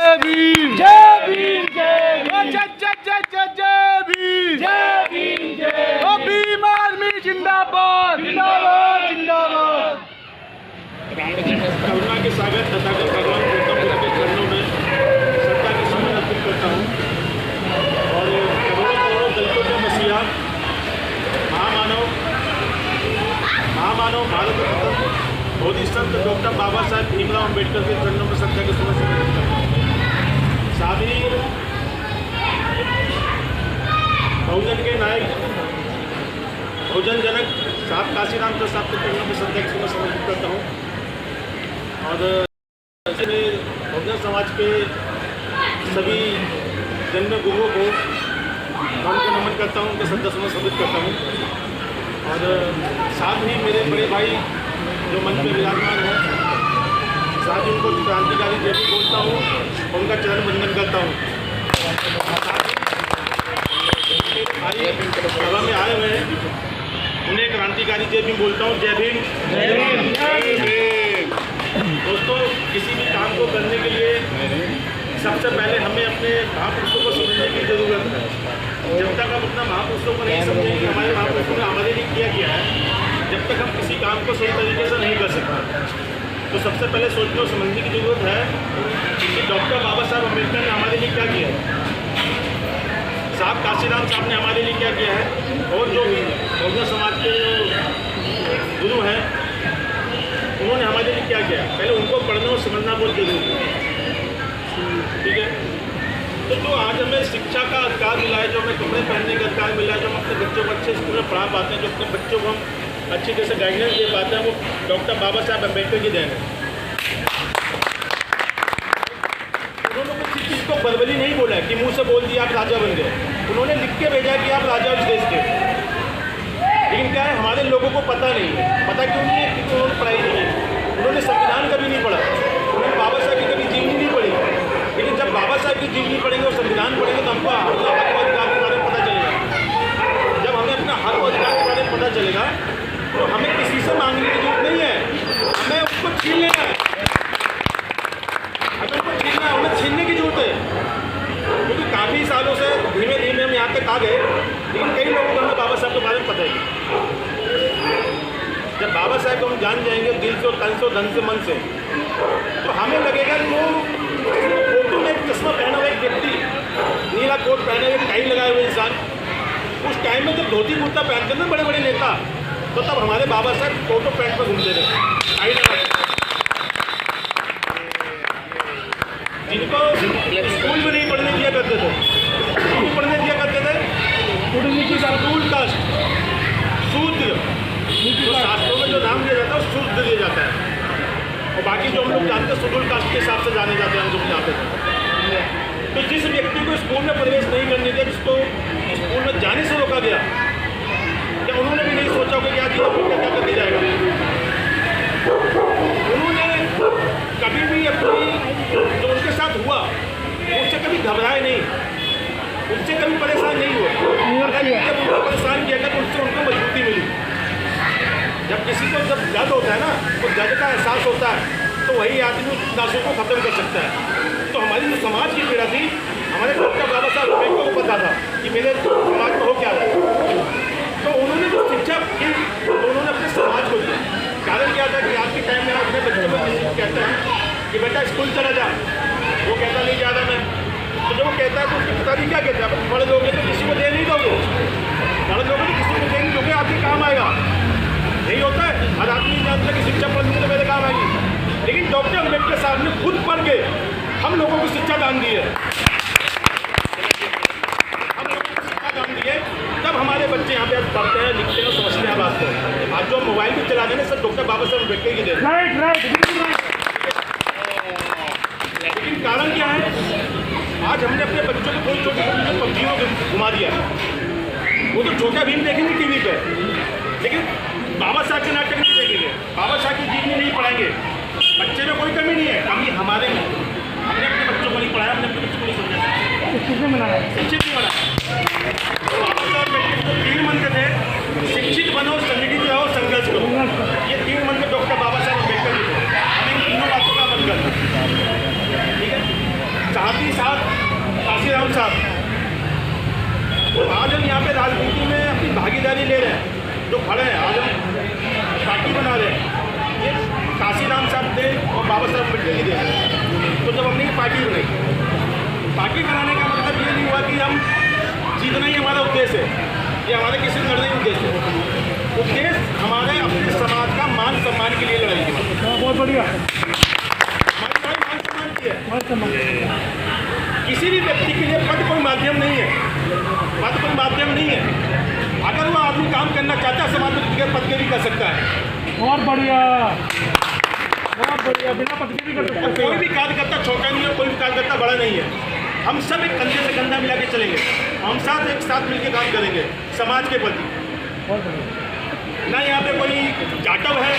जय भीम जय भीम जय भीम जय जय जय जय जय भीम जय भीम जय ओ भीम आर्मी जिंदाबाद जिंदाबाद जिंदाबाद। करुणा के सागर तथागत भगवान गौतम बुद्ध के चरणों में श्रद्धा के सुमन अर्पित करता हूँ और करोड़ों दलितों के मसीहा महामानव भारत रत्न मोदी संत डॉक्टर बाबा साहेब भीमराव अम्बेडकर के चरणों में श्रद्धा के सुमन अर्पित करता हूँ। साथ ही बहुजन के नायक बहुजन जनक साहब काशीराम प्रसाद के चरणों में श्रद्धा के सुमन समर्पित करता हूँ और बहुजन समाज के सभी जन्म गुरुओं को उनको नमन करता हूँ, उनके श्रद्धा सुमन समर्पित करता हूँ और साथ ही मेरे बड़े भाई जो मंच में विराजमान है साथ ही उनको क्रांतिकारी जय भी बोलता हूँ और उनका चरण वंदन करता हूँ। भाई सभा में आए हुए हैं उन्हें क्रांतिकारी जय भी बोलता हूँ। जय भीम जय भीम जय भीम। दोस्तों, किसी भी काम को करने के लिए सबसे पहले हमें अपने महापुरुषों को समझने की जरूरत है। जब तक हम अपना महापुरुषों को नहीं समझेंगे हमारे महापुरुषों ने हमारे लिए किया गया है, जब तक हम किसी काम को सही तरीके से नहीं कर सकते। तो सबसे पहले सोचने और समझने की जरूरत है कि डॉक्टर बाबा साहब अम्बेडकर ने हमारे लिए क्या किया है, साहब काशीराम साहब ने हमारे लिए क्या किया है और जो भी बहुजन समाज के जो गुरु हैं उन्होंने हमारे लिए क्या किया है, पहले उनको पढ़ना और समझना बहुत जरूरी है। ठीक है, तो जो आज हमें शिक्षा का अधिकार मिला है, जो हमें कपड़े पहनने का अधिकार मिला है, जो हम अपने बच्चों को अच्छे स्कूल में पढ़ा पाते हैं, जो अपने बच्चों को हम अच्छी तरह से गाइडेंस दे पाते हैं, वो डॉक्टर बाबा साहब अम्बेडकर की देन है। उन्होंने किसी चीज़ को बर्बरी नहीं बोला है कि मुंह से बोल दिया आप राजा बन गए, उन्होंने लिख के भेजा कि आप राजा इस देश के। लेकिन क्या है, हमारे लोगों को पता नहीं है। पता क्यों नहीं है? क्योंकि उन्होंने पढ़ाई नहीं है, उन्होंने संविधान कभी नहीं पढ़ा, उन्होंने बाबा साहब की कभी जीवनी नहीं पढ़ी। लेकिन जब बाबा साहब की जीवनी पढ़ेंगे और संविधान पढ़ेंगे तो हमको अपना हक और अधिकार के बारे में पता चलेगा। जब हमें अपना हक और अधिकार के बारे में पता चलेगा तो हमें किसी से मांगने की जरूरत नहीं है, हमें उसको छीन लेना है। हमें उसको छीनना है, हमें छीनने की जरूरत है। क्योंकि काफ़ी सालों से धीमे धीमे हम यहाँ तक आ गए, लेकिन कई लोगों को हमें बाबा साहब के बारे में पता ही। जब बाबा साहब को हम जान जाएंगे दिल से और तन से और धन से मन से, तो हमें लगेगा कि वो फोटो में एक चश्मा पहना हुआ एक व्यक्ति, नीला कोट पहने हुए, टाई लगाए हुए इंसान, उस टाइम में जब धोती कुर्ता पहनते थे बड़े बड़े नेता, तो तब हमारे बाबा साहब फोटो पैंट पर घूमते थे, टाई लगा। जिनको स्कूल में नहीं पढ़ने दिया करते थे, क्यों पढ़ने दिया करते थे? शेड्यूल कास्ट, शूद्र, जो शास्त्रों में जो नाम दिया जाता है वो शूद्र दिया जाता है, और बाकी जो हम लोग जानते हैं शेड्यूल कास्ट के हिसाब से जाने जाते हैं, हम जो जाते थे। तो जिस व्यक्ति को स्कूल में प्रवेश नहीं करने दिया, जिसको स्कूल में जाने से रोका गया, क्या उन्होंने भी नहीं सोचा होगा कि आज ये बेटा क्या करके जाएगा? उन्होंने कभी भी अपनी जो उनके साथ हुआ उससे कभी घबराए नहीं, उनसे कभी परेशान नहीं हुआ। अगर जब उनको परेशान किया गया तो उससे उनको मजबूती मिली। जब किसी को जब दर्द होता है ना, तो दर्द का एहसास होता है, तो वही आदमी उस दासों को खत्म कर सकता है। तो हमारी जो समाज की पीड़ा थी, हमारे डॉक्टर बाबा साहब अम्बेडकर को पता था कि मेरे समाज में हो क्या रहा है। तो उन्होंने जो शिक्षा की तो उन्होंने अपने समाज को दिया। कारण क्या था कि आज के टाइम में अपने बच्चों को कहते हैं कि बेटा स्कूल चला जा, वो कहता नहीं जा रहा मैं। तो जब वो कहता है तो उसके पिताजी क्या कहते हैं, बड़े लोग हैं तो किसी को दे नहीं दोगे, बड़े लोग तो किसी को दे नहीं दोगे, आपके काम आएगा। यही होता है, हर आदमी जानता है कि शिक्षा पढ़ने तो मेरे काम आएगी। लेकिन डॉक्टर अम्बेडकर साहब ने खुद पढ़ के हम लोगों को शिक्षा दान दी है, हम लोगों को शिक्षा दान दी है। तब हमारे बच्चे यहाँ पे आज पढ़ते हैं, लिखते हैं, समझते हैं बात को। आज जो मोबाइल भी चला देने सब डॉक्टर बाबा साहब अम्बेडकर की देन। लेकिन कारण क्या है, आज हमने अपने बच्चों को कोई छोटी छोटी पबजियों को घुमा दिया। वो तो छोटा भीम देखेंगे टीवी पे, लेकिन बाबा साहब के नाटक नहीं देखेंगे, बाबा साहब की जीवनी नहीं पढ़ाएंगे। बच्चे में कोई कमी नहीं है, कमी हमारे में। हमने अपने बच्चों को नहीं पढ़ाया, हमने अपने बच्चों को नहीं समझाया, शिक्षित नहीं बनाया। तो बाबा साहब के 3 मंत्र थे, शिक्षित बनो, संगठित रहो, संघर्ष करो। ये 3 मंत्र डॉक्टर बाबा साहब अम्बेडकर जी थे। हमें इन तीनों बातों का अमल करना, ठीक है। साथ ही साथ काशीराम साहब, तो आज हम यहाँ पे राजनीति में अपनी भागीदारी ले रहे हैं, जो खड़े हैं, आज हम पार्टी बना रहे हैं, ये काशीराम साहब थे और बाबा साहब अम्बेडकर की दे। तो जब हमने ये पार्टी बनाई, पार्टी बनाने का मतलब ये नहीं हुआ कि हम जीतना ही हमारा उद्देश्य है, ये हमारे किसी लड़ने का उद्देश्य है। उद्देश्य हमारे अपने समाज का मान सम्मान के लिए लड़ाई है। बहुत बढ़िया। हमारी लड़ाई मान सम्मान की है। किसी भी व्यक्ति के लिए पद कोई माध्यम नहीं है, पद कोई माध्यम नहीं है। अगर वो आदमी काम करना चाहता है समाज में बगैर पद के भी कर सकता है। बहुत बढ़िया, बहुत बढ़िया। बिना पद के भी कर सकते हैं। कोई भी कार्यकर्ता छोटा नहीं है, कोई भी कार्यकर्ता बड़ा नहीं है। हम सब एक कंधे से कंधा मिला के चलेंगे, हम साथ एक साथ मिलकर काम करेंगे समाज के प्रति। बहुत बढ़िया। ना यहाँ पे कोई जाटव है,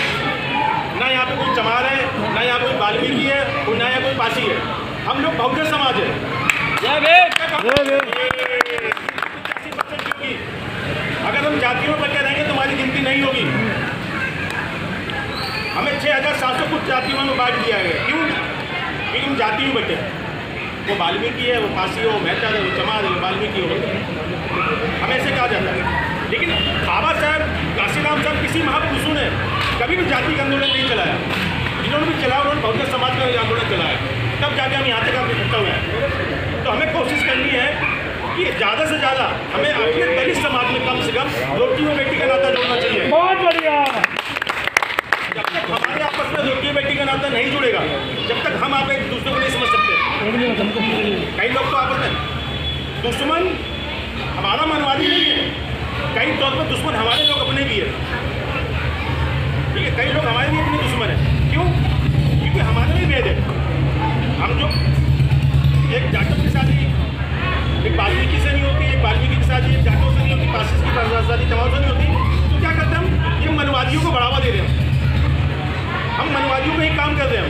ना यहाँ पे कोई चमार है, ना यहाँ कोई वाल्मीकि है, और ना यहाँ कोई पासी है। हम लोग बहुजन समाज है। अगर हम जातियों में बचे रहेंगे तो हमारी गिनती नहीं होगी। हमें 6700 कुछ जातियों में बांट दिया गया। क्यों? क्योंकि हम जाति में बचे। वो वाल्मीकि है, वो पासी हो, मेहता है, वो चमार है, वो वाल्मीकि हो, हमें ऐसे कहा जाता है। लेकिन बाबा साहब, काशीराम साहब, किसी महापुरुषों ने कभी भी जाति का आंदोलन नहीं चलाया। जिन्होंने भी चलाया उन्होंने बहुजन समाज का आंदोलन चलाया, तब जाके हम यहाँ तक इकट्ठा हुए हैं। तो हमें कोशिश करनी है कि ज़्यादा से ज़्यादा हमें अपने दलित समाज में कम से कम रोटी और बेटी का नाता जोड़ना चाहिए। बहुत बढ़िया। जब तक हमारे आपस में रोटी और बेटी का नाता नहीं जुड़ेगा, जब तक हम आप एक दूसरे को नहीं समझ सकते। कई लोग तो आपस में दुश्मन हमारा मनवादी नहीं है, कई तौर पर दुश्मन हमारे लोग अपने भी है। ठीक है, कई लोग हमारे भी अपने दुश्मन है। क्यों? क्योंकि हमारे भी भेद है। हम जो एक जाटव की शादी एक वाल्मीकि से नहीं होती, एक वाल्मीकि की शादी एक जाटव से नहीं होती, पासी की शादी चमार से नहीं होती, तो क्या करते हैं हम? ये मनवादियों को बढ़ावा दे रहे हैं। हम मनवादियों को ही काम कर रहे हैं।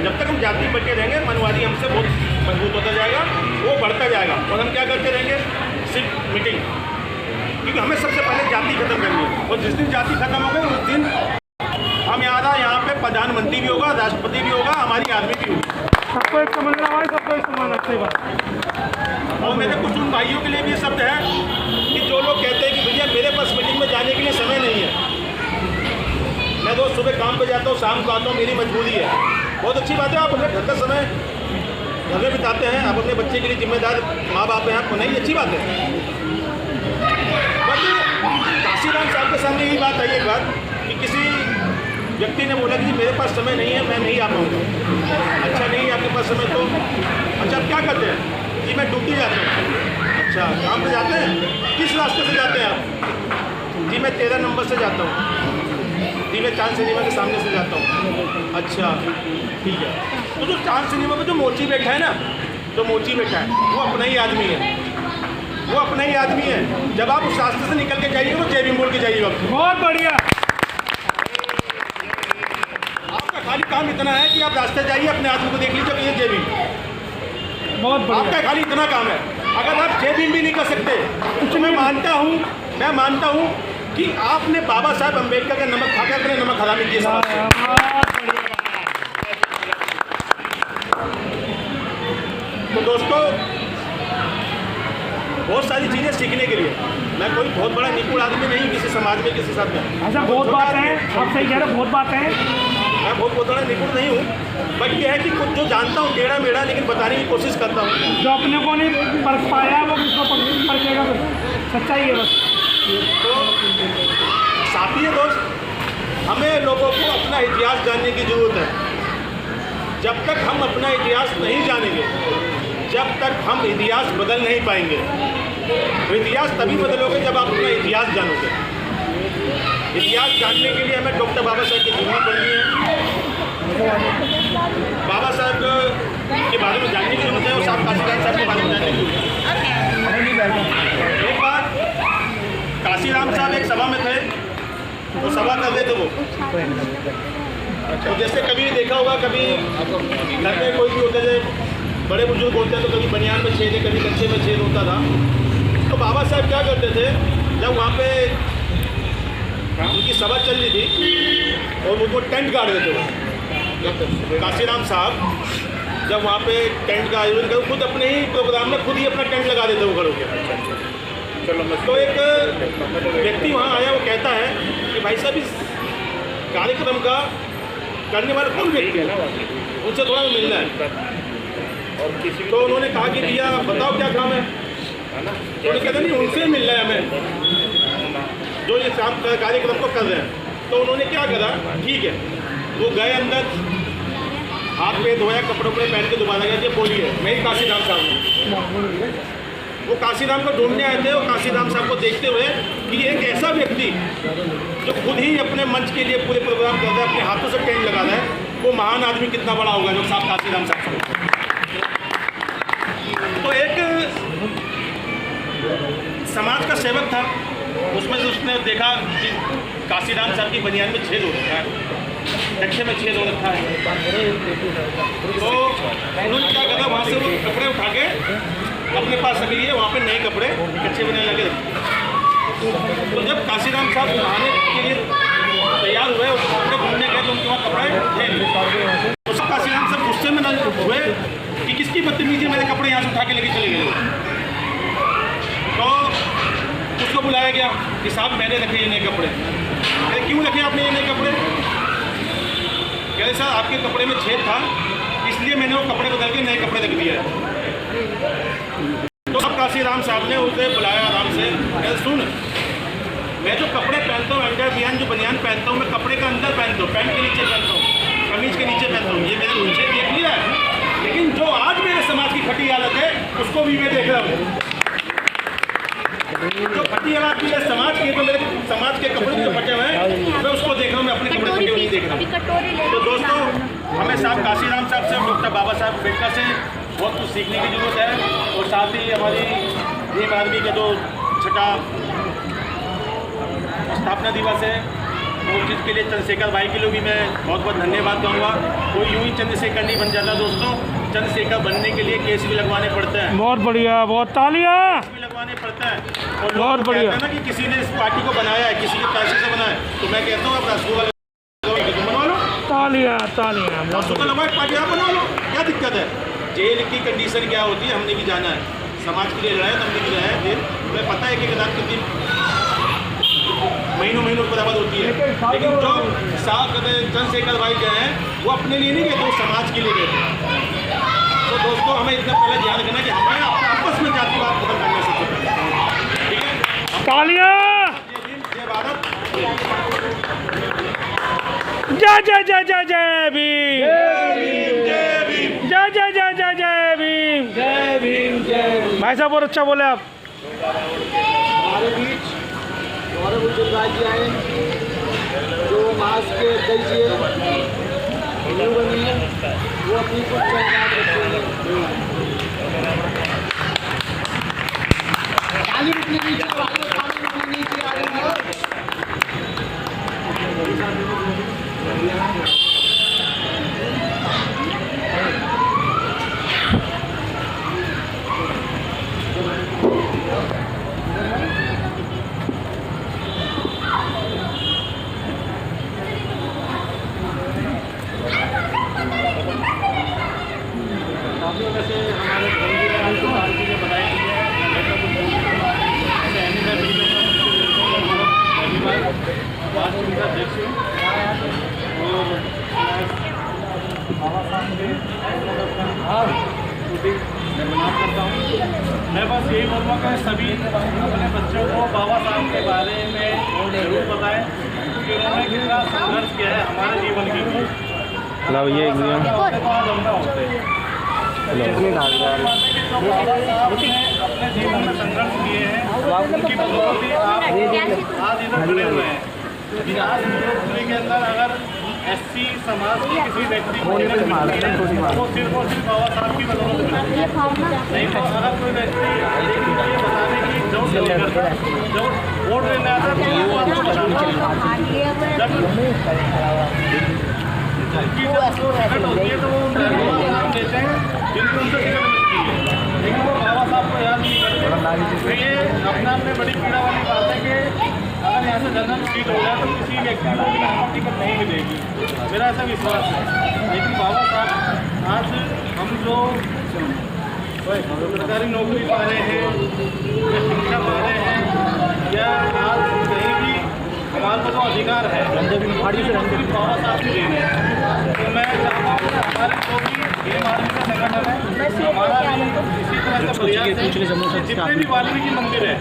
जब तक हम जाति बचे रहेंगे, मनवादी हमसे बहुत मजबूत होता जाएगा, वो बढ़ता जाएगा। और हम क्या करते रहेंगे? सिर्फ मीटिंग। क्योंकि हमें सबसे पहले जाति खत्म करनी है, और जिस दिन जाति खत्म हो गई उस दिन हम यहाँ पे प्रधानमंत्री भी होगा, राष्ट्रपति भी होगा, हमारी आर्मी भी होगी। सबको एक समझना भाई, सबको एक समान। अच्छी बात। और मेरे कुछ उन भाइयों के लिए भी ये शब्द है कि जो लोग कहते हैं कि भैया मेरे पास मीटिंग में जाने के लिए समय नहीं है, मैं रोज सुबह काम पे जाता हूँ, शाम को आता हूँ, मेरी मजबूरी है। बहुत अच्छी बात है, आप अपने घर का समय घर में बिताते हैं, आप अपने बच्चे के लिए जिम्मेदार माँ बाप हैं, आपको नहीं, अच्छी बात है। बट काशीराम साहब के सामने यही बात आई एक बार कि किसी व्यक्ति ने बोला कि मेरे पास समय नहीं है, मैं नहीं आ पाऊँगा। अच्छा, नहीं आपके पास समय तो अच्छा आप क्या करते हैं? जी मैं ड्यूटी जाता हूँ। अच्छा, काम पे जाते हैं? किस रास्ते से जाते हैं आप? जी मैं 13 नंबर से जाता हूँ। जी मैं चांद सिनेमा के सामने से जाता हूँ। अच्छा ठीक है। तो जो चांद सिनेमा पे जो मोची बैठा है ना, जो मोची बैठा है वो अपना ही आदमी है, वो अपना ही आदमी है। जब आप उस रास्ते से निकल के जाइएगा तो जय भीम बोल के जाइएगा। बहुत बढ़िया। आपका खाली काम इतना है कि आप रास्ते जाइए, अपने आदमी को देख लीजिए, ये जय भीम। बहुत बढ़िया। आपका खाली इतना काम है। अगर आप जय भीम भी नहीं कर सकते तो मैं मानता हूँ कि आपने बाबा साहब अम्बेडकर का नमक खाकर अपने नमक हरामी किए समाज से। तो दोस्तों, बहुत सारी चीज़ें सीखने के लिए, मैं कोई बहुत बड़ा निपुण आदमी नहीं किसी समाज में, किसी साथ में। ऐसा बहुत बात है, आप सही कह रहे हो, बहुत बात है। मैं बहुत बड़ा निपुण नहीं हूँ, बट यह है कि कुछ जो जानता हूँ टेढ़ा मेढ़ा, लेकिन बताने की कोशिश करता हूँ। जो अपने को नहीं परख पाया वो किसको परखेगा? सच्चाई है बस। तो साथी है दोस्त, हमें लोगों को अपना इतिहास जानने की ज़रूरत है। जब तक हम अपना इतिहास नहीं जानेंगे, जब तक हम इतिहास बदल नहीं पाएंगे। तो इतिहास तभी बदलोगे जब आप अपना इतिहास जानोगे। इतिहास जानने के लिए हमें डॉक्टर बाबा साहब की जीवनी पढ़नी है, बाबा साहब के बारे में जानने की जरूरत है, और साहब काशीराम साहब के बारे में जानने की जरूरत है। एक बार काशीराम साहब एक सभा में थे, तो सभा कर रहे थे वो। तो जैसे कभी देखा होगा, कभी घर में कोई भी होते थे, बड़े बुजुर्ग होते हैं, तो कभी बनियान में छेद है, कभी कच्चे में छेद होता था। तो बाबा साहब क्या करते थे, जब वहाँ पे उनकी सभा चल रही थी और उनको टेंट गाड़ देते थे, काशीराम साहब जब वहाँ पे टेंट का आयोजन करो, खुद अपने ही प्रोग्राम में खुद ही अपना टेंट लगा देते हो खड़े होकर। तो एक व्यक्ति वहाँ आया, वो कहता है कि भाई साहब इस कार्यक्रम का करने वाला कौन व्यक्ति है, उनसे थोड़ा मिलना है। तो उन्होंने कहा कि भैया बताओ क्या काम है। तो उन्होंने कहते नहीं, उनसे मिलना है हमें जो ये कार्यक्रम को कर रहे हैं। तो उन्होंने क्या करा, ठीक है, वो गए अंदर, हाथ पे धोया, कपड़े पहन के दोबारा गया, ये बोलिए मैं ही काशीराम साहब हूँ। वो काशीराम को ढूंढने आए थे, और काशीराम साहब को देखते हुए कि एक ऐसा व्यक्ति जो खुद ही अपने मंच के लिए पूरे प्रोग्राम करता है, अपने हाथों से टेंट लगा रहा है, वो महान आदमी कितना बड़ा होगा जो साहब काशीराम साहब। तो एक समाज का सेवक था, उसमें से उसने देखा कि काशीराम साहब की बनियान में छेद हो रखा है, कच्छे में छेद हो रखा है। तो उन्होंने क्या करा, वहाँ से वो कपड़े उठा के अपने पास रख लिए, वहाँ पे नए कपड़े कच्चे बनाने लगे रखे। तो जब काशीराम साहब नहाने के लिए तैयार हुए, उस कपड़े घूमने गए, तो उनके वहाँ कपड़े थे नहीं। तो सब काशीराम साहब गुस्से में न हुए कि किसकी बदतमीजी, मेरे कपड़े यहाँ से उठा के लेके चले गए। तो उसको बुलाया गया कि साहब मैंने रखे ये नए कपड़े। अरे क्यों रखे आपने ये नए कपड़े? कह रहे सर आपके कपड़े में छेद था, इसलिए मैंने वो कपड़े बदल के नए कपड़े रख दिए हैं। तो अब काशीराम साहब ने उसे बुलाया आराम से, कह सुन, मैं जो कपड़े पहनता हूँ, अंडर बनियान जो बनियान पहनता हूँ, मैं कपड़े का अंदर पहनता हूँ, पैंट के नीचे पहनता हूँ, कमीज के नीचे पहनता हूँ, ये मेरे नीचे देख लिया है, लेकिन जो आज मेरे समाज की फटी हालत है उसको भी मैं देख रहा हूँ। जो फटी हालत भी है समाज की, तो मेरे समाज के कपड़े जो फटे हुए हैं मैं उसको देख रहा हूँ, मैं अपने कपड़े फटे हुए नहीं देख रहा हूँ। तो दोस्तों, हमें साहब काशीराम साहब से, डॉक्टर बाबा साहब अम्बेडकर से बहुत कुछ सीखने की जरूरत है। और साथ ही हमारी भीम आर्मी का जो 6ठा स्थापना दिवस है, तो उस चीज़ के लिए चंद्रशेखर भाई के लिए भी मैं बहुत बहुत धन्यवाद कहूँगा। कोई यूँ ही चंद्रशेखर नहीं बन जाता दोस्तों, चंद्रशेखर बनने के लिए केस भी लगवाने पड़ते हैं। बहुत बढ़िया, बहुत तालियां भी लगवाने पड़ता है। और बहुत बढ़िया है ना कि किसी ने इस पार्टी को बनाया है, किसी के पैसे से बनाया है, तो मैं कहता हूँ आप रसगुल्ला बनवा लो, तालियां तालियां। रसगुल्ला लगवा पार्टी आप बनवा लो, क्या दिक्कत है? जेल की कंडीशन क्या होती है हमने भी जाना है, समाज के लिए लड़ाया तो हमने भी लड़ाया है जेल। मुझे पता है कि रात कितनी महीनों बराबर होती है, लेकिन जो चंद्रशेखर भाई गए हैं वो अपने लिए नहीं गए, तो समाज के लिए गए थे। तो दोस्तों, हमें इतना पहले ध्यान रखना कि हमें आपस में जातिवाद खत्म करना सबसे पहले, ठीक है? तालियां। जय भारत, जय जय जय जय जय भीम, जय भीम, जय जय जय जय जय भीम, जय भीम, जय भीम। भाई साहब बहुत अच्छा बोले आप। हमारे बीच गौरव उज्जवल राय जी आए, जो मास के अध्यक्ष हिंदू बनी है, वो अपनी कुछ संवाद रखते हैं। ताली रुकने नीचे आ रही है। वैसे हमारे पार्टी ने बनाई गई है, राष्ट्र का अध्यक्ष और बाबा साहब के शूटिंग मैं बना करता हूँ। मैं बस यही बोलूँगा कि सभी अपने बच्चों को बाबा साहब के बारे में जरूर बताएं कि उन्होंने कितना संघर्ष किया है हमारे जीवन के लिए। ये जो बाबा साहब ने अपने जीवन में संघर्ष किए हैं, उनकी बदौलत आज इधर खड़े हुए हैं। आज हिंदुस्तान के अंदर अगर एससी समाज के किसी व्यक्ति को वो सिर्फ और सिर्फ बाबा साहब की बदौलत नहीं, तो अगर कोई व्यक्ति ये बताने की जरूरत नहीं करता, जब वोट लेने आता है तो वो आपको बताना जबकि टिकट होती है तो वो नाम देते हैं जिनको उनसे टिकट मिलती है, लेकिन वो बाबा साहब को याद नहीं करते। तो ये अपने बड़ी पीड़ा वाली बात है कि अगर यहाँ से जनरल सीट हो जाए तो किसी व्यक्ति को भी टिकट नहीं मिलेगी, मेरा ऐसा विश्वास है। लेकिन बाबा साहब आज हम जो सरकारी नौकरी पा रहे हैं या शिक्षा पा रहे हैं या आज कहीं भी हमारे को जो अधिकार है नौकरी बाबा साहब की देन है। तो मैं चाहता हूँ कि हमारे जो भी भीम आर्मी का संगठन है हमारा भी इसी तरह का प्रयास है, जितने भी वाल्मीकि मंदिर है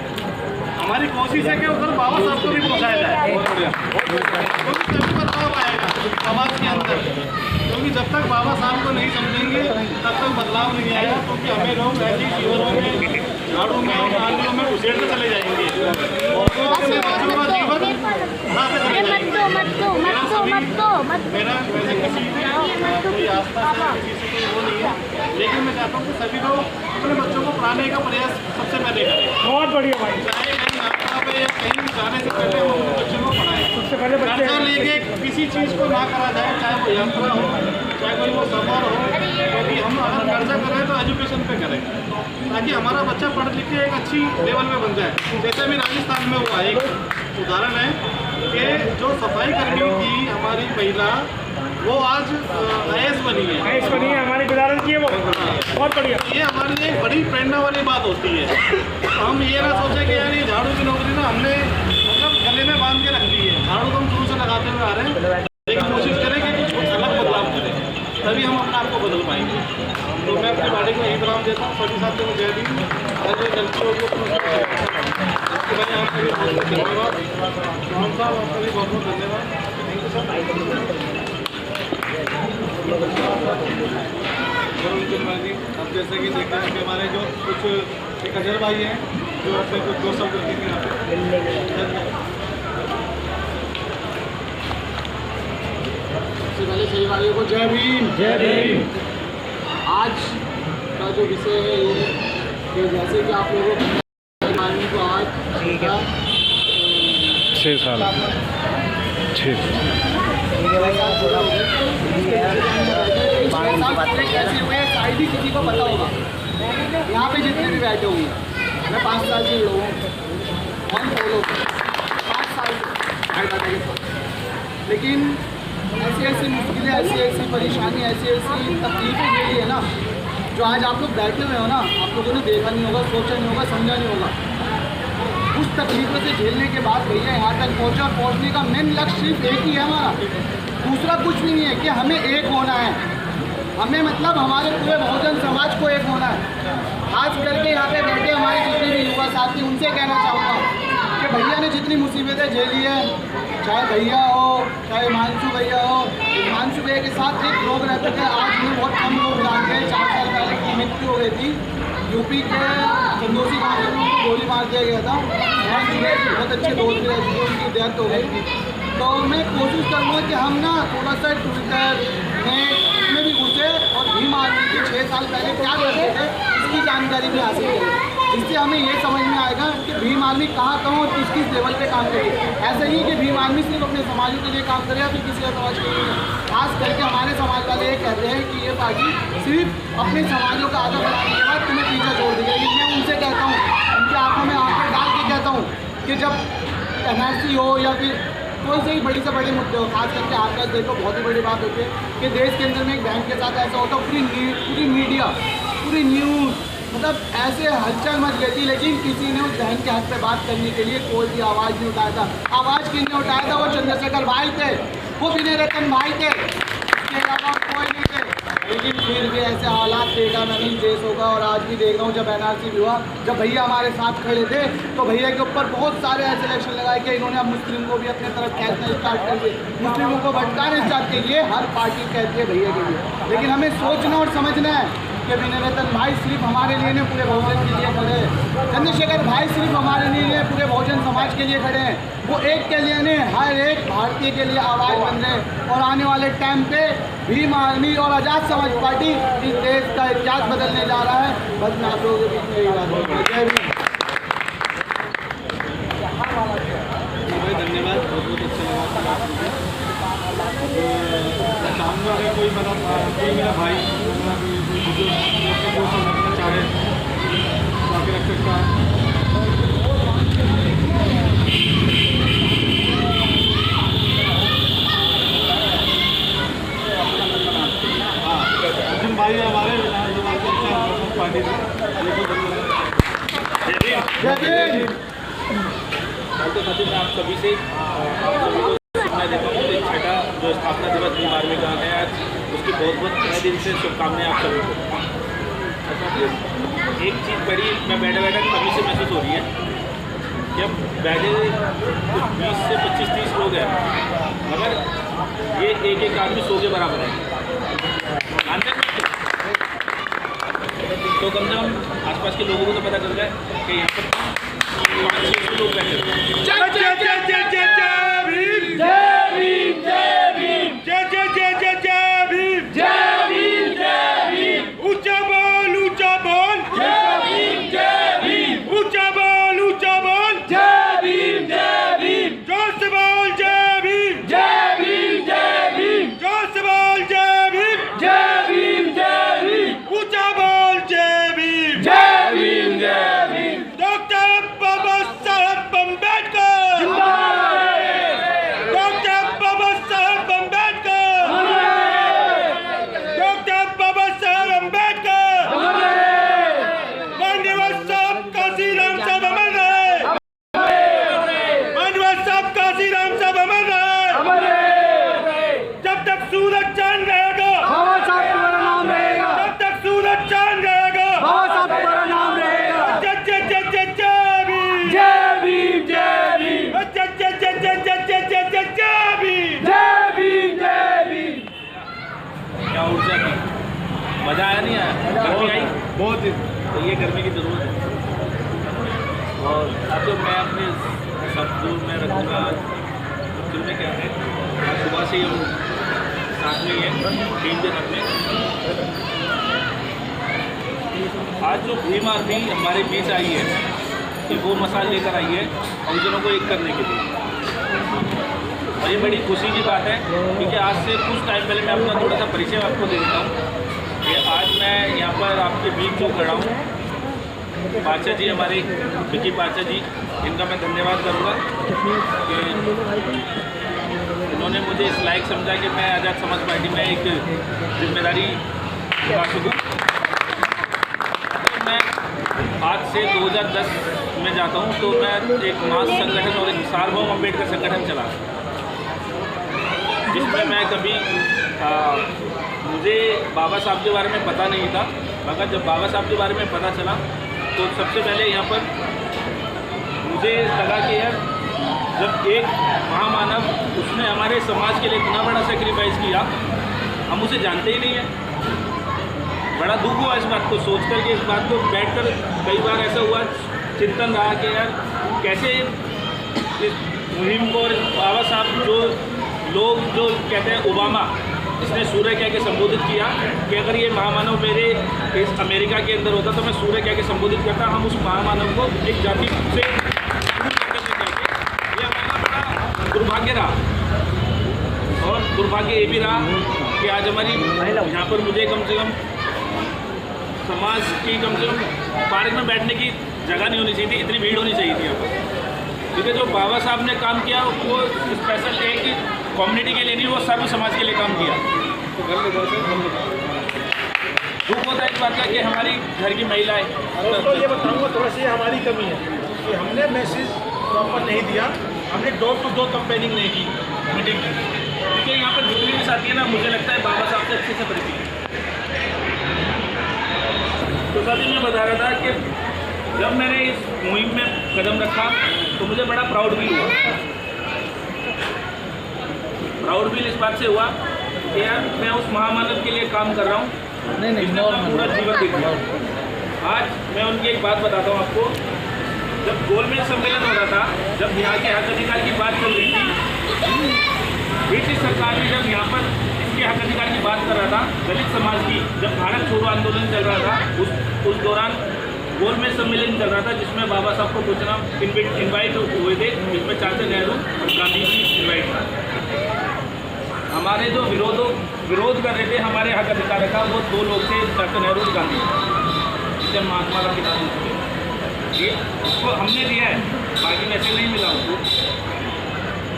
हमारी कोशिश है कि उधर बाबा साहब को भी पहुँचाया जाए। क्योंकि तभी बदलाव आएगा समाज के अंदर, क्योंकि जब तक बाबा साहब को नहीं समझेंगे तब तक बदलाव नहीं आएगा। क्योंकि हमें लोग ऐसे ही शिविरों में झाड़ू में नालियों में घुसेड़ के चले जाएंगे और जो अपने बाजू का जीवन वहाँ पे चले जाएंगे। मेरा वैसे किसी कोई आस्था है किसी से कोई वो नहीं है, लेकिन मैं चाहता हूँ कि सभी लोग अपने बच्चों को पढ़ाने का प्रयास सबसे पहले करें। बहुत बढ़िया भाई। चाहे कहीं यात्रा पे या कहीं जाने से पहले हम अपने बच्चों को पढ़ाएं। सबसे पहले कर्जा लेके किसी चीज़ को ना करा जाए, चाहे वो यात्रा हो चाहे कोई वो सफर हो, क्योंकि हम अगर कर्जा करें तो एजुकेशन पे करें ताकि हमारा बच्चा पढ़ लिख के एक अच्छी लेवल में बन जाए। जैसे अभी राजस्थान में हुआ एक उदाहरण है कि जो सफाई कर्मी थी हमारी महिला वो आज IAS बनी है। IAS बनी है, हमारी गुजारिश की है वो। बहुत बढ़िया। ये हमारे लिए एक बड़ी प्रेरणा वाली बात होती है। हम ये ना सोचें कि यार ये झाड़ू की नौकरी ना हमने मतलब गले में बांध के रख ली है। झाड़ू तो हम शुरू से लगाते हुए आ रहे हैं, लेकिन कोशिश करें कि कुछ अलग बदलाव करें, तभी हम अपने आप को बदल पाएंगे। तो मैं अपनी बाड़ी को यही सलाम देता हूँ। सभी साथियों को जय भीम। और जो गलती होगी उसके भाई आपका भी बहुत बहुत धन्यवाद। मोहन साहब आपका भी बहुत बहुत धन्यवाद। Thank you sir. अब जैसे कि देखते हैं कि हमारे जो कुछ एक अजहर भाई हैं जो अपने कुछ 2 शब्द रखेंगे यहाँ पे। सबसे पहले सही भाइयों को जय भीम। जय भीम। आज का जो विषय है ये कि जैसे कि आप लोगों को आर्मी को आज 6 साल 6 कैसे हुए शायद ही किसी को पता होगा। यहाँ पे जितने भी बैठे हुए हैं मैं 5 साल से लोगों ऑन फॉलो 5 साल के साथ, लेकिन ऐसी मुश्किलें ऐसी परेशानी ऐसी तकलीफें झेली है ना जो आज आप लोग बैठे हुए हो ना, आप लोगों ने देखा नहीं होगा, सोचा नहीं होगा, समझा नहीं होगा। उस तकलीफों से झेलने के बाद भैया यहाँ तक पहुँचा और पहुँचने का मेन लक्ष्य सिर्फ एक ही है हमारा, दूसरा कुछ भी नहीं है कि हमें एक होना है। हमें मतलब हमारे पूरे बहुजन समाज को एक होना है। खास करके यहाँ पे बैठे हमारे जितने भी युवा साथी उनसे कहना चाहूँगा कि भैया ने जितनी मुसीबतें झेली है, चाहे भैया हो चाहे हिमांशु भैया हो, हिमांशु भैया के साथ एक लोग रहते थे, आज भी बहुत कम लोग जानते हैं। 4 साल पहले की मृत्यु हो गई थी यूपी के चंदोसी गाँव में, उनको गोली मार दिया गया था। हिमांशु भैया के बहुत अच्छे दोस्त भी रहे, उनकी डेथ हो गई थी। तो मैं कोशिश करूँगा कि हम ना थोड़ा सा ट्विटर में भी घुसे और भीम आर्मी के 6 साल पहले क्या करते थे इसकी जानकारी भी हासिल करें, जिससे हमें ये समझ में आएगा कि भीम आर्मी कहाँ और किस किस लेवल पे काम करेगी। ऐसा नहीं कि भीम आर्मी सिर्फ अपने समाजों के लिए काम करे या फिर किसी और समाज के लिए। खास करके हमारे समाज वाले ये कहते हैं कि ये पार्टी सिर्फ अपने समाजों का आधा बढ़ाने के बाद तुम्हें पीछे छोड़ दी जाएगी। मैं उनसे कहता हूँ, उनकी आँखों में आँखें डाल के कहता हूँ कि जब NRC हो या फिर कोई से ही बड़ी से बड़े मुद्दे हो, खास करके आपका देखो बहुत ही बड़ी बात होती है कि देश के अंदर में एक बैंक के साथ ऐसा होता है, पूरी मीडिया पूरी न्यूज़ मतलब ऐसे हलचल मच गई थी, लेकिन किसी ने उस बहन के हाथ पे बात करने के लिए कोई भी आवाज़ नहीं उठाया था। आवाज़ किसने उठाया था? वो चंद्रशेखर भाई थे, वो विनय रतन भाई थे, इसके अलावा कोई नहीं थे। लेकिन फिर भी ऐसे हालात देखा मैंने देश होगा और आज भी देख रहा हूँ। जब NRC भी हुआ, जब भैया हमारे साथ खड़े थे तो भैया के ऊपर बहुत सारे ऐसे इलेक्शन लगाए कि इन्होंने अब मुस्लिम को भी अपने तरफ खींचना स्टार्ट कर दिए, मुस्लिमों को भटकाने स्टार्ट किए। ये हर पार्टी कहती है भैया के लिए, लेकिन हमें सोचना और समझना है कि विनय रतन भाई सिर्फ हमारे लिए नहीं पूरे बहुजन के लिए खड़े हैं। चंद्रशेखर भाई सिर्फ हमारे लिए नहीं पूरे बहुजन समाज के लिए खड़े हैं। वो एक के लिए नहीं, हर एक भारतीय के लिए आवाज़ बन रहे हैं। और आने वाले टाइम पे भीम आर्मी और आज़ाद समाज पार्टी इस देश का इतिहास बदलने जा रहा है। बस मैं आप लोगों के बीच में यही बात करूँगा। जय भीम। धन्यवाद, बहुत बहुत अच्छा लगा। चाहूँगा अगर कोई मेरा भाई जो समझना चाहे तो आगे रख सकता है। हाँ, अर्जुन जय भीम। तो खातिर मैं आप सभी से मैं देता हूँ कि छठा जो स्थापना दिवस भीम आर्मी का है आज, उसकी बहुत बहुत नए दिन से शुभकामनाएं आप सभी को। एक चीज़ बड़ी मैं बैठा बैठा कमी से महसूस हो रही है कि अब बैठे 20 से 25-30 लोग हैं, मगर ये एक एक आदमी 100 के बराबर है। तो कम से कम आसपास के लोगों को तो पता चल रहा है कि यहाँ पर 500-600 लोग बैठे हैं। जय जय जय जय जय जय भीम, जय भीम, जय भीम, जय जय जय जय जय भीम, जय भीम, जय भीम, ऊंचा बोल, ऊंचा बोल, जय भीम, जय भीम, ऊंचा बोल, ऊंचा बोल, जय भीम, जय भीम, जोर से बोल, जय भीम, जय भीम, जय भीम, जोर से बोल, जय भीम, जय भीम, जय भीम, ऊंचा बोल, जय भीम, जय भीम, जय भीम। डॉक्टर बाबा साहब अम्बेडकर जिंदाबाद, डॉक्टर बाबा साहब अम्बेडकर, डॉक्टर बाबा साहब अम्बेडकर, माननीय साहब काशीराम साहब अमर रहे, माननीय साहब काशीराम साहब अमर रहे, जब तक सूरज चांद रहेगा बाबा साहब तुम्हारा नाम रहेगा, जब तक सूरज चांद रहेगा बाबा साहब तुम्हारा नाम रहेगा। जय जय जय जय जय भीम, जय भीम, जय भीम, जय जय जय जय जय जय जय जय जय भीम, जय भीम, जय भीम। क्या ऊर्जा की मज़ा आया, नहीं आया? गर्मी आई बहुत ही तो ये गर्मी की ज़रूरत है। और अब तो मैं अपने शब्दों में रखूँगा एक्चुअल में क्या है, आज सुबह से ही हम साथ में ही हैं 3 दिन अपने। आज जो भीम आर्मी हमारे बीच आई है कि वो मसाल लेकर आई है परिजनों को एक करने के लिए, और ये बड़ी खुशी की बात है क्योंकि आज से कुछ टाइम पहले मैं अपना थोड़ा सा परिचय आपको दे देता हूँ कि आज मैं यहाँ पर आपके बीच जो खड़ा हूँ, पाचा जी हमारे विकी पाचा जी, इनका मैं धन्यवाद करूँगा कि उन्होंने मुझे इस लायक समझा कि मैं आज़ाद समाज पार्टी में एक जिम्मेदारी निभा सकूँ। मैं आज से 2010 में जाता हूँ तो मैं एक मास संगठन और एक सार्वभौम अम्बेडकर संगठन चला, जिसमें मैं कभी मुझे बाबा साहब के बारे में पता नहीं था, मगर जब बाबा साहब के बारे में पता चला तो सबसे पहले यहाँ पर मुझे लगा कि यार जब एक महामानव उसने हमारे समाज के लिए इतना बड़ा सेक्रीफाइस किया, हम उसे जानते ही नहीं हैं। बड़ा दुख हुआ इस बात को सोच कर के, इस बात को बैठकर कई बार ऐसा हुआ चिंतन रहा कि यार कैसे इस मुहिम को, और बाबा साहब जो लोग जो कहते हैं ओबामा, इसने सूर्य कह के संबोधित किया कि अगर ये महामानव मेरे इस अमेरिका के अंदर होता तो मैं सूर्य कह के संबोधित करता। हम उस महामानव को एक जाति से ये हमारा बड़ा दुर्भाग्य रहा, और दुर्भाग्य ये भी रहा कि आज हमारी यहाँ पर मुझे कम से कम समाज की कम से कम पार्क में बैठने की जगह नहीं होनी चाहिए थी, इतनी भीड़ होनी चाहिए थी यहाँ पर, क्योंकि जो बाबा साहब ने काम किया वो स्पेशल एक कम्युनिटी के लिए नहीं, वो सर्व समाज के लिए काम किया। दुख होता है इस बात का कि हमारी घर की महिलाएं, दोस्तों ये बताऊंगा थोड़ा सी हमारी कमी है कि हमने मैसेज प्रॉपर नहीं दिया, हमने डोर टू डोर कंपेनिंग नहीं की मीटिंग की, क्योंकि यहाँ पर जितनी भी साथी है ना, मुझे लगता है बाबा साहब से अच्छे से परिचित है। तो साथी मैं बता रहा था कि जब मैंने इस मुहिम में कदम रखा तो मुझे बड़ा प्राउड फील हुआ। प्राउड फील इस बात से हुआ कि यार मैं उस महामानव के लिए काम कर रहा हूँ जिसने अपना पूरा जीवन दे दिया। आज मैं उनकी एक बात बताता हूँ आपको, जब गोलमेज सम्मेलन हो रहा था, जब यहाँ के हक अधिकार की बात चल रही थी, ब्रिटिश सरकार ने जब यहाँ पर इसके हक अधिकार की बात कर रहा था, दलित समाज की, जब भारत छोड़ो आंदोलन चल रहा था, उस दौरान गोलमेज सम्मेलन चल रहा था जिसमें बाबा साहब को कुछ नाम इन्वाइट हुए थे, जिसमें चाचा नेहरू और गांधी जी इन्वाइट था। हमारे जो विरोध कर रहे थे हमारे हक अधिकार का, वो 2 लोग थे, चाचा नेहरू और गांधी, जिसे महात्मा गांधी नाम थे। ये उसको हमने दिया है, बाकी में से नहीं मिला उसको।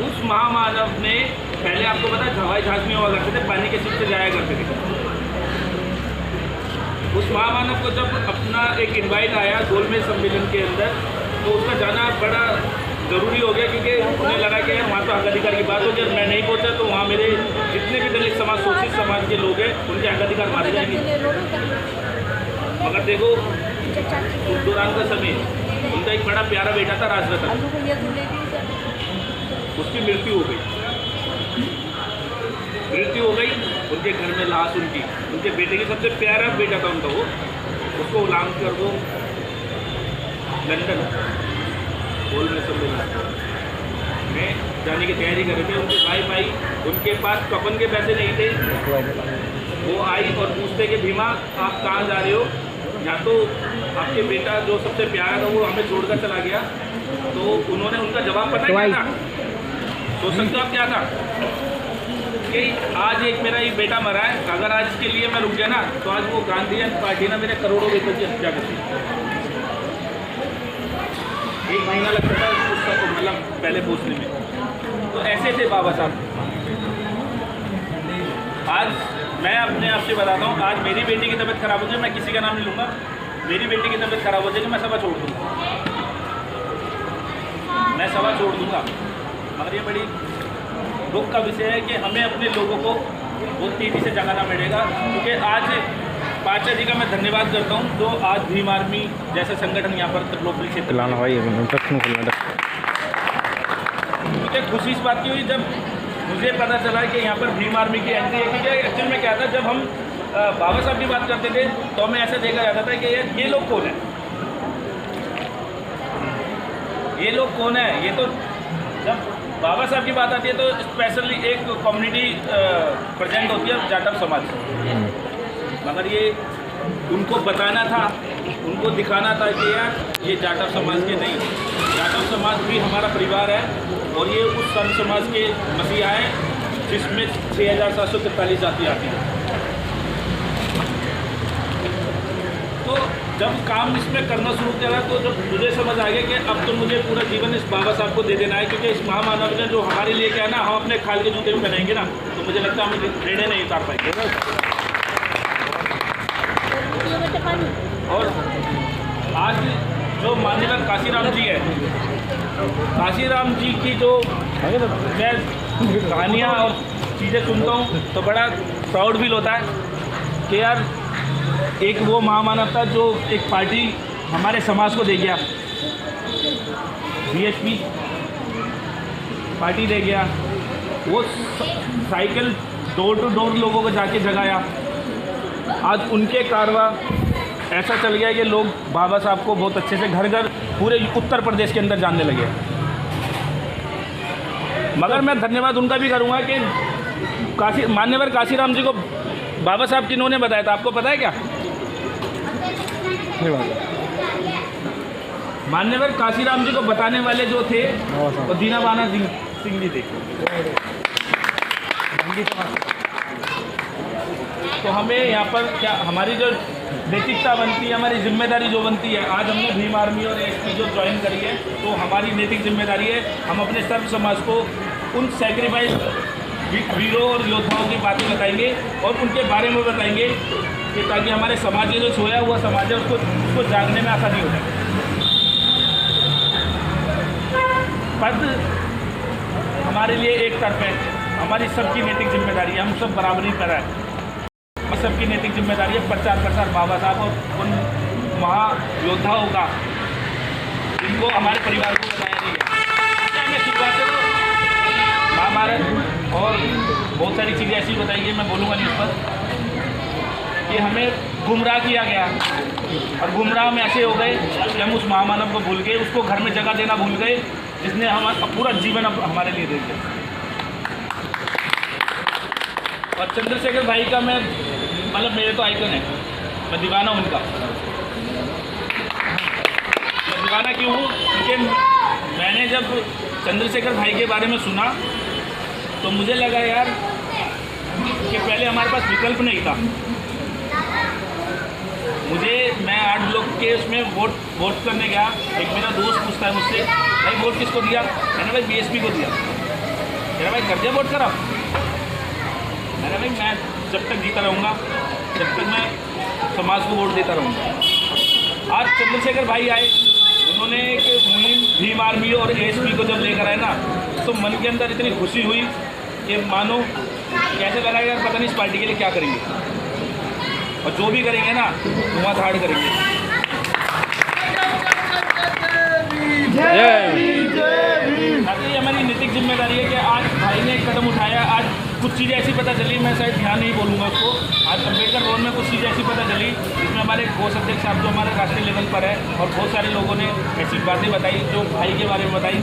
उस महामानव ने पहले आपको पता है हवाई जहाज में हुआ करते थे, पानी के शिप से जाया करते थे। उस महामानव को जब अपना एक इनवाइट आया गोलमेज सम्मेलन के अंदर, तो उसका जाना बड़ा ज़रूरी हो गया, क्योंकि उन्हें लगा कि वहाँ तो हक अधिकार की बात होगी, मैं नहीं पहुँचा तो वहाँ मेरे जितने भी दलित समाज, शोषित समाज के लोग हैं, उनके हक अधिकार मारे जाएंगे। मगर देखो उस दौरान का समय, उनका एक बड़ा प्यारा बेटा था राजरतन, उसकी मृत्यु हो गई। उनके घर में लाश उनके बेटे की, सबसे प्यारा बेटा था उनका, वो उसको गुलाम कर दो लंदन गोलमेज सम्मेलन में जाने की तैयारी कर रहे थे। उनके भाई उनके पास कफन के पैसे नहीं थे, वो आई और पूछते कि भीमा आप कहाँ जा रहे हो, या तो आपके बेटा जो सबसे प्यारा था वो हमें छोड़कर चला गया। तो उन्होंने उनका जवाब पता क्या था, सोच सकते हो आप क्या था, कि आज एक मेरा एक बेटा मरा है, अगर आज इसके लिए मैं रुक गया ना तो आज वो गांधी पार्टी ना मेरे करोड़ों रुपये की हत्या करती। 1 महीना लगता था उसका तो मतलब पहले पहुँचने में। तो ऐसे थे बाबा साहब। आज मैं अपने आप से बताता हूँ, आज मेरी बेटी की तबीयत खराब हो जाए, मैं किसी का नाम नहीं लूँगा, मेरी बेटी की तबीयत खराब हो जाएगी, मैं सभा छोड़ दूँगा, मैं सभा छोड़ दूँगा। मगर ये बड़ी दुख का विषय है कि हमें अपने लोगों को बहुत तेज़ी से जगाना पड़ेगा, क्योंकि आज पाचा जी का मैं धन्यवाद करता हूँ जो आज भीम आर्मी जैसे संगठन यहाँ पर त्रिलोकपुरी क्षेत्र में, मुझे खुशी इस बात की हुई जब मुझे पता चला कि यहाँ पर भीम आर्मी की एंट्री है। क्योंकि एक्चुअल में क्या था, जब हम बाबा साहब की बात करते थे तो हमें ऐसा देखा जाता था कि ये लोग कौन है, ये लोग कौन है। ये तो जब बाबा साहब की बात आती है तो स्पेशली एक कम्युनिटी प्रेजेंट होती है, जाटव समाज। मगर ये उनको बताना था, उनको दिखाना था कि यार ये जाटव समाज के नहीं, जाटव समाज भी हमारा परिवार है, और ये उस संत समाज के मसीहा है जिसमें 6743 जाति आती है। तो जब काम इसमें करना शुरू करा तो जब मुझे समझ आ गया कि अब तो मुझे पूरा जीवन इस बाबा साहब को दे देना है, क्योंकि इस महामानव ने जो हमारे लिए क्या है ना, हम अपने खाल के जूते भी पहनेंगे ना तो मुझे लगता है हम रेड़े नहीं उतार पाएंगे। और आज जो माननीय काशीराम जी है, काशीराम जी की जो मैं कहानियाँ और चीज़ें सुनता हूँ तो बड़ा प्राउड फील होता है कि यार एक वो महामानव था जो एक पार्टी हमारे समाज को दे गया, बीएसपी पार्टी दे गया, वो साइकिल डोर टू डोर लोगों को जाके जगाया। आज उनके कारवा ऐसा चल गया कि लोग बाबा साहब को बहुत अच्छे से घर घर पूरे उत्तर प्रदेश के अंदर जानने लगे। मगर मैं धन्यवाद उनका भी करूँगा कि मान्यवर काशीराम जी को बाबा साहब किन्होंने बताया था, आपको पता है क्या? मान्यवर काशीराम जी को बताने वाले जो थे वो दीनाबाना सिंह जी थे। तो हमें यहाँ पर क्या हमारी जो नैतिकता बनती है, हमारी जिम्मेदारी जो बनती है, आज हमने भीम आर्मी और एसपी जो ज्वाइन करी है, तो हमारी नैतिक जिम्मेदारी है हम अपने सर्व समाज को उन सेक्रीफाइस वीरों और योद्धाओं की बातें बताएंगे और उनके बारे में बताएंगे कि ताकि हमारे समाज में जो सोया हुआ समाज है उसको जागने में आसानी हो जाए। पद हमारे लिए एक तरफ है, हमारी सबकी नैतिक जिम्मेदारी है, हम सब बराबरी पर है, हम सबकी नैतिक जिम्मेदारी है प्रचार प्रसार बाबा साहब और उन महायोद्धाओं का जिनको हमारे परिवार को बताया नहीं है। हमें शुरुआत से महाभारत और बहुत सारी चीज़ें ऐसी बताई गई, मैं बोलूँगा नहीं इस पर, कि हमें गुमराह किया गया और गुमराह में ऐसे हो गए कि हम उस महामानव को भूल गए, उसको घर में जगह देना भूल गए जिसने हमारा पूरा जीवन अब हमारे लिए दे दिया। और चंद्रशेखर भाई का मैं मतलब मेरे तो आइकन है, मैं दीवाना हूँ उनका। मैं दीवाना क्यों हूँ? क्योंकि मैंने जब चंद्रशेखर भाई के बारे में सुना तो मुझे लगा यार कि पहले हमारे पास विकल्प नहीं था। मैं 8 लोग के उसमें वोट करने गया, एक मेरा दोस्त पूछता है मुझसे भाई वोट किसको दिया? मैंने भाई बीएसपी को दिया। मेरा भाई कर दिया वोट करा? मैंने भाई मैं जब तक जीता रहूँगा, जब तक मैं समाज को वोट देता रहूँगा। आज चंद्रशेखर भाई आए, उन्होंने एक मुहिम भीम आर्मी और एएसपी को जब लेकर आए ना, तो मन के अंदर इतनी खुशी हुई कि मानो कैसे लगा यार, पता नहीं इस पार्टी के लिए क्या करेंगे, और जो भी करेंगे ना धुआंधाड़ करेंगे। बाकी हमारी नैतिक जिम्मेदारी है कि आज भाई ने एक कदम उठाया। आज कुछ चीज़ें ऐसी पता चली, मैं शायद ध्यान नहीं बोलूँगा उसको। आज अम्बेडकर भवन में कुछ चीज़ें ऐसी पता चली जिसमें हमारे कोष अध्यक्ष साहब जो हमारे राष्ट्रीय लेवल पर है, और बहुत सारे लोगों ने ऐसी बातें बताई जो भाई के बारे में बताई।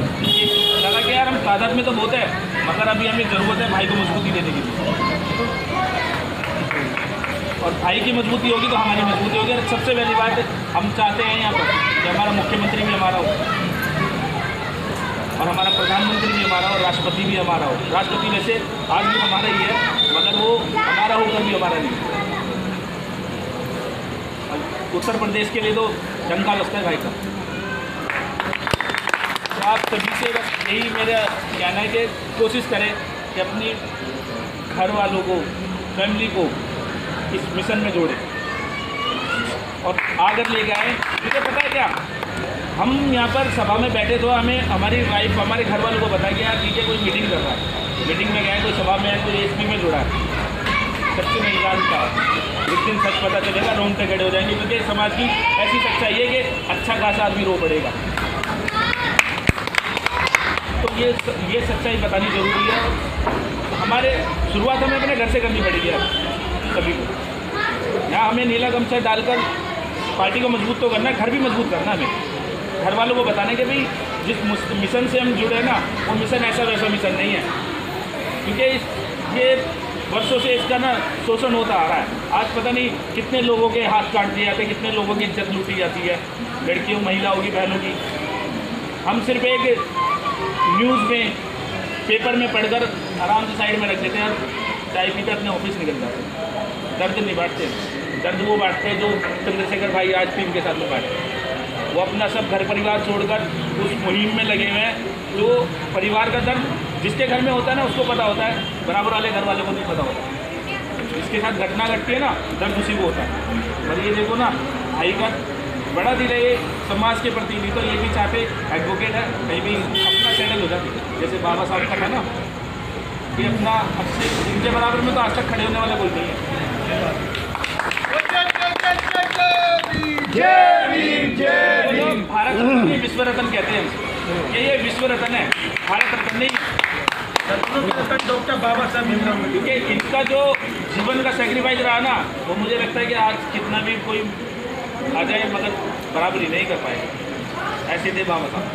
लगा कि यार हम तादाद में तो बहुत है, मगर अभी हमें ज़रूरत है भाई को मजबूती देने की, और भाई की मजबूती होगी तो हमारी मजबूती होगी। और सबसे पहली बात हम चाहते हैं यहाँ पर कि हमारा मुख्यमंत्री भी हमारा हो, और हमारा प्रधानमंत्री भी हमारा हो, और राष्ट्रपति भी हमारा हो। राष्ट्रपति वैसे आज भी हमारा ही है, मगर वो हमारा होकर भी हमारा नहीं। उत्तर प्रदेश के लिए तो डंका बसता है भाई का। तो आप सभी से बस यही मेरा कहना है कि कोशिश करें कि अपनी घर वालों को, फैमिली को इस मिशन में जोड़ें और आगे लेके आए। मुझे पता है क्या, हम यहाँ पर सभा में बैठे तो हमें हमारी वाइफ हमारे घर वालों को बताया कि यार ठीक है कोई मीटिंग कर रहा है, मीटिंग में गया, कोई सभा में है, कोई एसपी में जुड़ा है। सच्ची नहीं जानता, एक दिन सच पता चलेगा, रोंगटे खड़े हो जाएंगे, क्योंकि समाज की ऐसी सच्चाई है कि अच्छा खासा आदमी रो पड़ेगा। तो ये सच्चाई बतानी जरूरी है। हमारे शुरुआत हमें अपने घर से करनी पड़ेगी यार सभी को। यहाँ हमें नीला गमछा डालकर पार्टी को मजबूत तो करना है, घर भी मजबूत करना है हमें। घर वालों को बताने के भाई जिस मिशन से हम जुड़े ना, वो मिशन ऐसा वैसा मिशन नहीं है, क्योंकि ये वर्षों से इसका ना शोषण होता आ रहा है। आज पता नहीं कितने लोगों के हाथ काट दिए जाते हैं, कितने लोगों की इज्जत लूटी जाती है, लड़कियों महिलाओं की, बहनों की। हम सिर्फ एक न्यूज़ में पेपर में पढ़कर आराम से साइड में रख देते हैं, चाय पीते अपने ऑफिस निकल जाते हैं। दर्द नहीं बांटते, दर्द वो बांटते हैं जो चंद्रशेखर भाई आज टीम के साथ में बांटते हैं। वो अपना सब घर परिवार छोड़कर उस मुहिम में लगे हुए हैं। जो परिवार का दर्द जिसके घर में होता है ना उसको पता होता है, बराबर वाले घर वाले को नहीं पता होता। जिसके साथ घटना घटती है ना, दर्द उसी को होता है। और ये देखो ना, भाई का बड़ा दिल है ये समाज के प्रति। नहीं तो ये भी चाहते एडवोकेट है, कहीं भी अपना सेटल हो जाती, जैसे बाबा साहब का था ना, कि अपना अच्छे इनके बराबर में तो आज तक खड़े होने वाला कोई नहीं है। भारत रत्न विश्व रत्न कहते हैं, ये विश्व रत्न है, भारत रत्न नहीं। डॉक्टर बाबा साहब भीमराव, क्योंकि इनका जो जीवन का सेक्रीफाइस रहा ना, वो मुझे लगता है कि आज कितना भी कोई आ जाए मगर बराबरी नहीं कर पाएगा। ऐसे थे बाबा साहब।